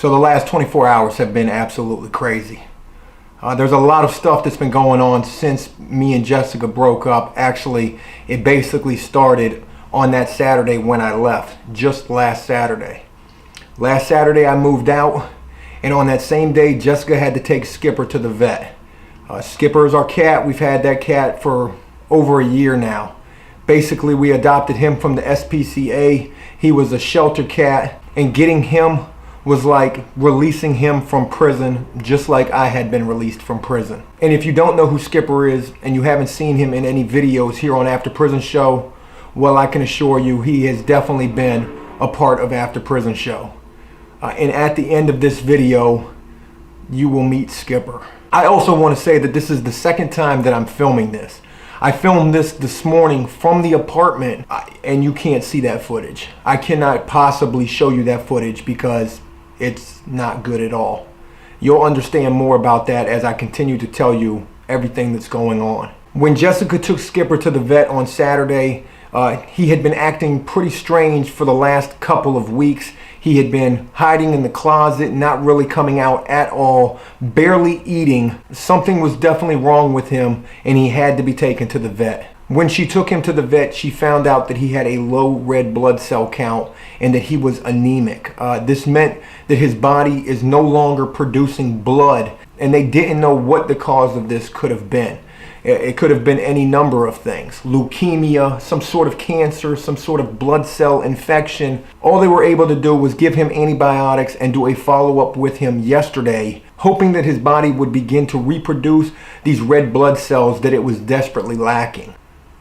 So the last 24 hours have been absolutely crazy. There's a lot of stuff that's been going on since me and Jessica broke up. Actually, it basically started on that Saturday when I left, just last Saturday. Last Saturday I moved out, and on that same day Jessica had to take Skipper to the vet. Skipper is our cat. We've had that cat for over a year now. Basically, we adopted him from the SPCA. He was a shelter cat, and getting him was like releasing him from prison, just like I had been released from prison. And if you don't know who Skipper is and you haven't seen him in any videos here on After Prison Show, well, I can assure you he has definitely been a part of After Prison Show. And at the end of this video, you will meet Skipper. I also want to say that this is the second time that I'm filming this. I filmed this morning from the apartment, and you can't see that footage. I cannot possibly show you that footage because it's not good at all. You'll understand more about that as I continue to tell you everything that's going on. When Jessica took Skipper to the vet on Saturday, he had been acting pretty strange for the last couple of weeks. He had been hiding in the closet, not really coming out at all, barely eating. Something was definitely wrong with him, and he had to be taken to the vet. When she took him to the vet, she found out that he had a low red blood cell count and that he was anemic. This meant that his body is no longer producing blood, and they didn't know what the cause of this could have been. It could have been any number of things. Leukemia, some sort of cancer, some sort of blood cell infection. All they were able to do was give him antibiotics and do a follow-up with him yesterday, hoping that his body would begin to reproduce these red blood cells that it was desperately lacking.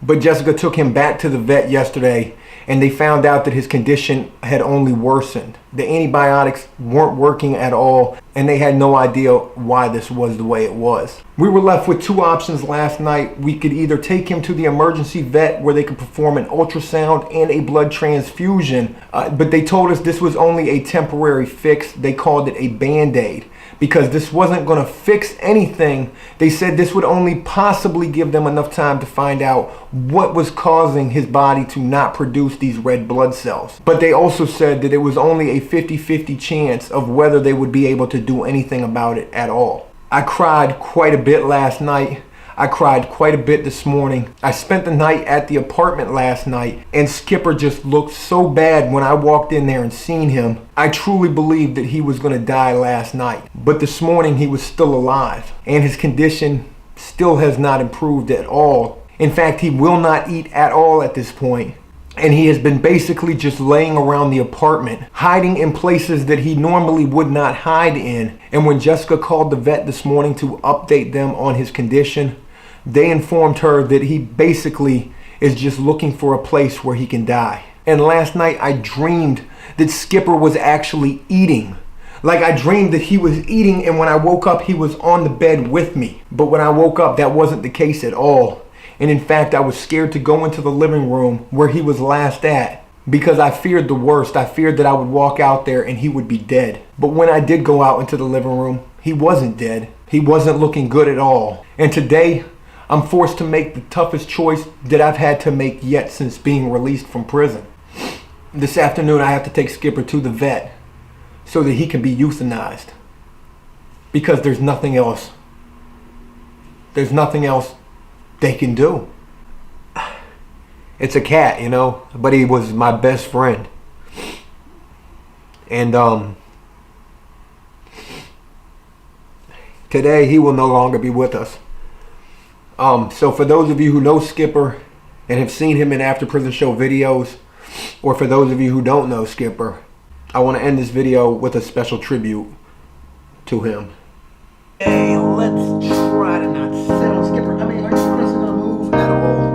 But Jessica took him back to the vet yesterday, and they found out that his condition had only worsened. The antibiotics weren't working at all, and they had no idea why this was the way it was. We were left with two options last night. We could either take him to the emergency vet where they could perform an ultrasound and a blood transfusion, but they told us this was only a temporary fix. They called it a Band-Aid. Because this wasn't going to fix anything. They said this would only possibly give them enough time to find out what was causing his body to not produce these red blood cells. But they also said that it was only a 50-50 chance of whether they would be able to do anything about it at all. I cried quite a bit last night. I cried quite a bit this morning. I spent the night at the apartment last night, and Skipper just looked so bad when I walked in there and seen him. I truly believed that he was going to die last night. But this morning he was still alive, and his condition still has not improved at all. In fact, he will not eat at all at this point. And he has been basically just laying around the apartment, hiding in places that he normally would not hide in. And when Jessica called the vet this morning to update them on his condition, they informed her that he basically is just looking for a place where he can die. And last night I dreamed that Skipper was actually eating. Like I dreamed that he was eating, and when I woke up he was on the bed with me. But when I woke up, that wasn't the case at all. And in fact, I was scared to go into the living room where he was last at, because I feared the worst. I feared that I would walk out there and he would be dead. But when I did go out into the living room, he wasn't dead. He wasn't looking good at all. And today, I'm forced to make the toughest choice that I've had to make yet since being released from prison. This afternoon, I have to take Skipper to the vet so that he can be euthanized. Because there's nothing else. There's nothing else they can do. It's a cat, you know, but he was my best friend. And today he will no longer be with us. So for those of you who know Skipper and have seen him in After Prison Show videos, or for those of you who don't know Skipper, I want to end this video with a special tribute to him. Hey, let's try to not sit on Skipper. I mean, are you pressing on a move at all?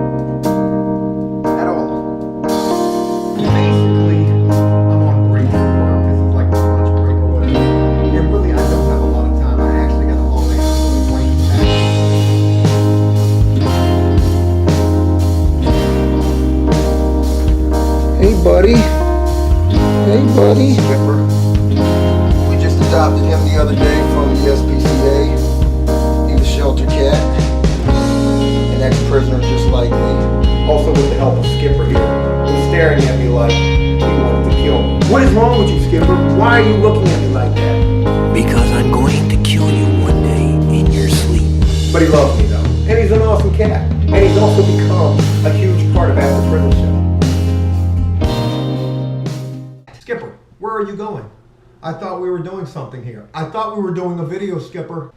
At all? Basically, I'm on break from work. This is like a lunch break or whatever. And really, I don't have a lot of time. I actually got a long way to Hey, buddy. Hey, buddy. Skipper. We just adopted him the other day from the SPCA. He's a shelter cat. An ex-prisoner just like me. Also with the help of Skipper here. He's staring at me like he wanted to kill me. What is wrong with you, Skipper? Why are you looking at me like that? But he loves me though. And he's an awesome cat. And he's also become a huge part of After Prison Show. Skipper, where are you going? I thought we were doing something here. I thought we were doing a video, Skipper.